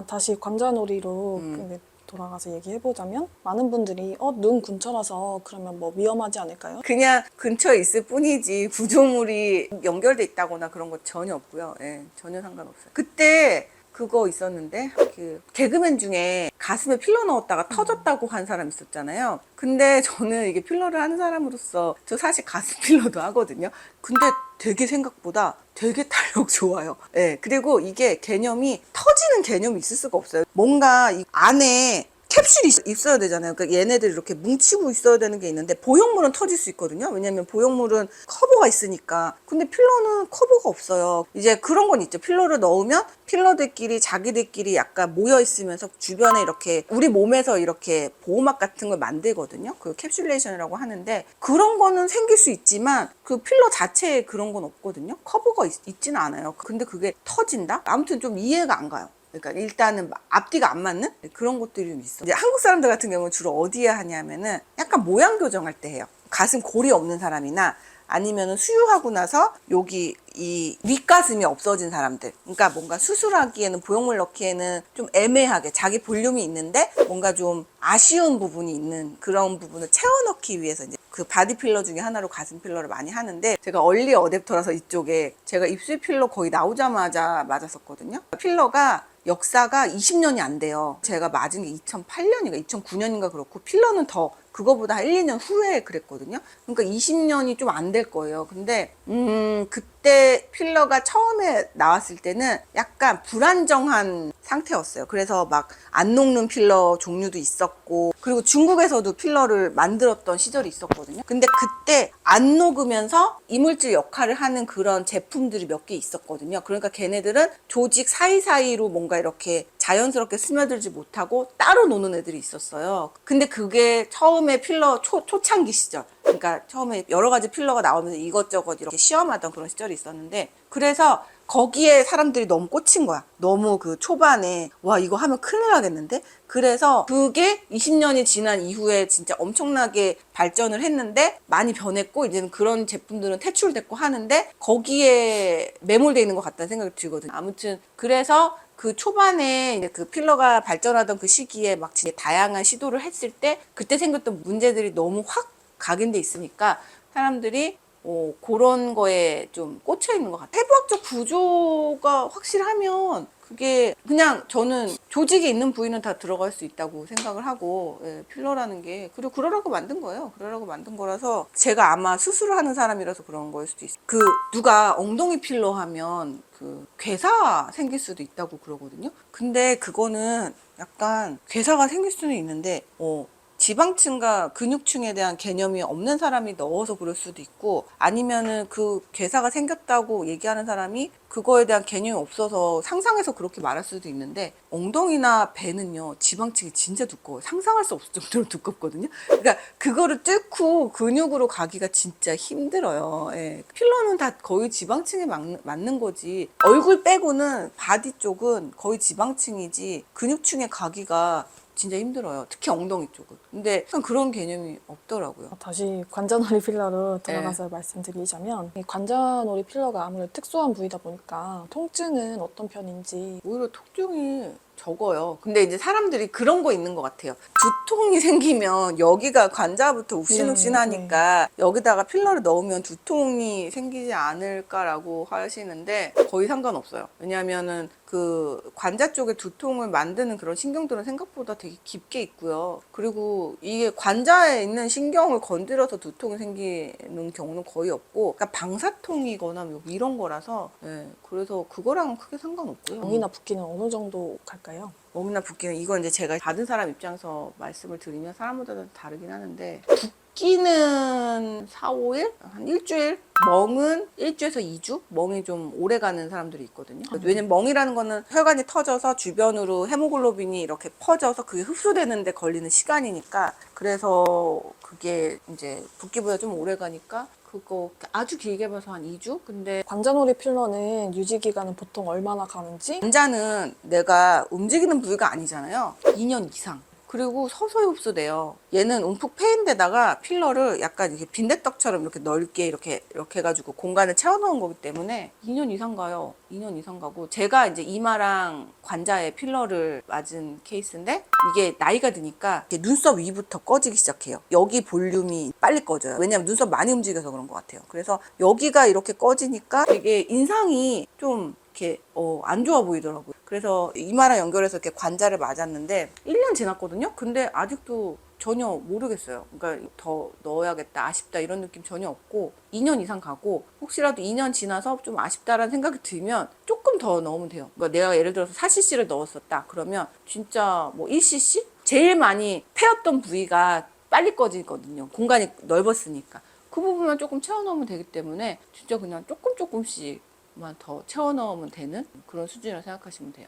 다시 관자놀이로 돌아가서 얘기해보자면 많은 분들이 눈 근처라서 그러면 뭐 위험하지 않을까요? 그냥 근처에 있을 뿐이지 구조물이 연결돼 있다거나 그런 거 전혀 없고요. 예, 전혀 상관없어요. 그때 그거 있었는데 그 개그맨 중에 가슴에 필러 넣었다가 터졌다고 한 사람 있었잖아요. 근데 저는 이게 필러를 하는 사람으로서 저 사실 가슴 필러도 하거든요. 근데 되게 생각보다 되게 탄력 좋아요. 예, 그리고 이게 개념이 터지는 개념이 있을 수가 없어요. 뭔가 이 안에 캡슐이 있어야 되잖아요. 그러니까 얘네들이 이렇게 뭉치고 있어야 되는 게 있는데 보형물은 터질 수 있거든요. 왜냐면 보형물은 커버가 있으니까. 근데 필러는 커버가 없어요. 이제 그런 건 있죠. 필러를 넣으면 필러들끼리 자기들끼리 약간 모여 있으면서 주변에 이렇게 우리 몸에서 이렇게 보호막 같은 걸 만들거든요. 그 캡슐레이션이라고 하는데 그런 거는 생길 수 있지만 그 필러 자체에 그런 건 없거든요. 커버가 있지는 않아요. 근데 그게 터진다? 아무튼 좀 이해가 안 가요. 그러니까 일단은 앞뒤가 안 맞는 그런 것들이 좀 있어. 이제 한국 사람들 같은 경우는 주로 어디에 하냐면은 약간 모양 교정할 때 해요. 가슴 골이 없는 사람이나 아니면은 수유하고 나서 여기 이 윗가슴이 없어진 사람들, 그러니까 뭔가 수술하기에는 보형물 넣기에는 좀 애매하게 자기 볼륨이 있는데 뭔가 좀 아쉬운 부분이 있는 그런 부분을 채워 넣기 위해서 이제 그 바디 필러 중에 하나로 가슴 필러를 많이 하는데, 제가 얼리 어댑터라서 이쪽에 제가 입술 필러 거의 나오자마자 맞았었거든요. 필러가 역사가 20년이 안 돼요. 제가 맞은 게 2008년인가 2009년인가 그렇고 필러는 더 그거보다 한 1, 2년 후에 그랬거든요. 그러니까 20년이 좀 안 될 거예요. 근데 그때 필러가 처음에 나왔을 때는 약간 불안정한 상태였어요. 그래서 막 안 녹는 필러 종류도 있었고, 그리고 중국에서도 필러를 만들었던 시절이 있었거든요. 근데 그때 안 녹으면서 이물질 역할을 하는 그런 제품들이 몇 개 있었거든요. 그러니까 걔네들은 조직 사이사이로 뭔가 이렇게 자연스럽게 스며들지 못하고 따로 노는 애들이 있었어요. 근데 그게 처음에 필러 초창기 시절, 그러니까 처음에 여러 가지 필러가 나오면서 이것저것 이렇게 시험하던 그런 시절이 있었는데, 그래서 거기에 사람들이 너무 꽂힌 거야. 너무 그 초반에 와 이거 하면 큰일 나겠는데? 그래서 그게 20년이 지난 이후에 진짜 엄청나게 발전을 했는데 많이 변했고, 이제는 그런 제품들은 퇴출됐고 하는데 거기에 매몰되어 있는 것 같다는 생각이 들거든요. 아무튼 그래서 그 초반에 이제 그 필러가 발전하던 그 시기에 막 진짜 다양한 시도를 했을 때 그때 생겼던 문제들이 너무 확 각인돼 있으니까 사람들이 그런 거에 좀 꽂혀 있는 것 같아요. 해부학적 구조가 확실하면 그게 그냥 저는 조직이 있는 부위는 다 들어갈 수 있다고 생각을 하고, 예, 필러라는 게 그리고 그러라고 만든 거예요. 그러라고 만든 거라서 제가 아마 수술을 하는 사람이라서 그런 거일 수도 있어요. 그 누가 엉덩이 필러 하면 그 괴사 생길 수도 있다고 그러거든요. 근데 그거는 약간 괴사가 생길 수는 있는데 지방층과 근육층에 대한 개념이 없는 사람이 넣어서 그럴 수도 있고, 아니면은 그 괴사가 생겼다고 얘기하는 사람이 그거에 대한 개념이 없어서 상상해서 그렇게 말할 수도 있는데, 엉덩이나 배는요 지방층이 진짜 두꺼워요. 상상할 수 없을 정도로 두껍거든요. 그러니까 그거를 뚫고 근육으로 가기가 진짜 힘들어요. 예. 필러는 다 거의 지방층에 맞는 거지, 얼굴 빼고는 바디 쪽은 거의 지방층이지 근육층에 가기가 진짜 힘들어요. 특히 엉덩이 쪽은. 근데 그런 개념이 없더라고요. 다시 관자놀이 필러로 네. 돌아가서 말씀드리자면 이 관자놀이 필러가 아무래도 특수한 부위다 보니까 통증은 어떤 편인지. 오히려 통증이 적어요. 근데 이제 사람들이 그런 거 있는 것 같아요. 두통이 생기면 여기가 관자부터 욱신욱신하니까 여기다가 필러를 넣으면 두통이 생기지 않을까라고 하시는데 거의 상관없어요. 왜냐하면은 그 관자 쪽에 두통을 만드는 그런 신경들은 생각보다 되게 깊게 있고요. 그리고 이게 관자에 있는 신경을 건드려서 두통이 생기는 경우는 거의 없고, 그러니까 방사통이거나 뭐 이런 거라서, 예, 그래서 그거랑은 크게 상관없고요. 멍이나 붓기는 어느 정도 갈까요? 멍이나 붓기는 이건 이제 제가 받은 사람 입장에서 말씀을 드리면 사람마다 다르긴 하는데, 붓기는 4, 5일? 한 일주일? 멍은 일주에서 2주? 멍이 좀 오래 가는 사람들이 있거든요. 왜냐면 멍이라는 거는 혈관이 터져서 주변으로 헤모글로빈이 이렇게 퍼져서 그게 흡수되는데 걸리는 시간이니까, 그래서 그게 이제 붓기보다 좀 오래 가니까 그거 아주 길게 봐서 한 2주? 근데 관자놀이 필러는 유지 기간은 보통 얼마나 가는지? 관자는 내가 움직이는 부위가 아니잖아요. 2년 이상. 그리고 서서히 흡수돼요. 얘는 움푹 패인데다가 필러를 약간 이렇게 빈대떡처럼 이렇게 넓게 이렇게 해가지고 공간을 채워놓은 거기 때문에 2년 이상 가요. 2년 이상 가고 제가 이제 이마랑 관자에 필러를 맞은 케이스인데 이게 나이가 드니까 이렇게 눈썹 위부터 꺼지기 시작해요. 여기 볼륨이 빨리 꺼져요. 왜냐면 눈썹 많이 움직여서 그런 것 같아요. 그래서 여기가 이렇게 꺼지니까 되게 인상이 좀 이렇게 안 좋아 보이더라고요. 그래서 이마랑 연결해서 이렇게 관자를 맞았는데 1년 지났거든요. 근데 아직도 전혀 모르겠어요. 그러니까 더 넣어야겠다, 아쉽다 이런 느낌 전혀 없고 2년 이상 가고 혹시라도 2년 지나서 좀 아쉽다라는 생각이 들면 조금 더 넣으면 돼요. 그러니까 내가 예를 들어서 4cc를 넣었었다. 그러면 진짜 뭐 1cc? 제일 많이 패였던 부위가 빨리 꺼지거든요. 공간이 넓었으니까. 그 부분만 조금 채워 넣으면 되기 때문에 진짜 그냥 조금씩만 더 채워 넣으면 되는 그런 수준이라고 생각하시면 돼요.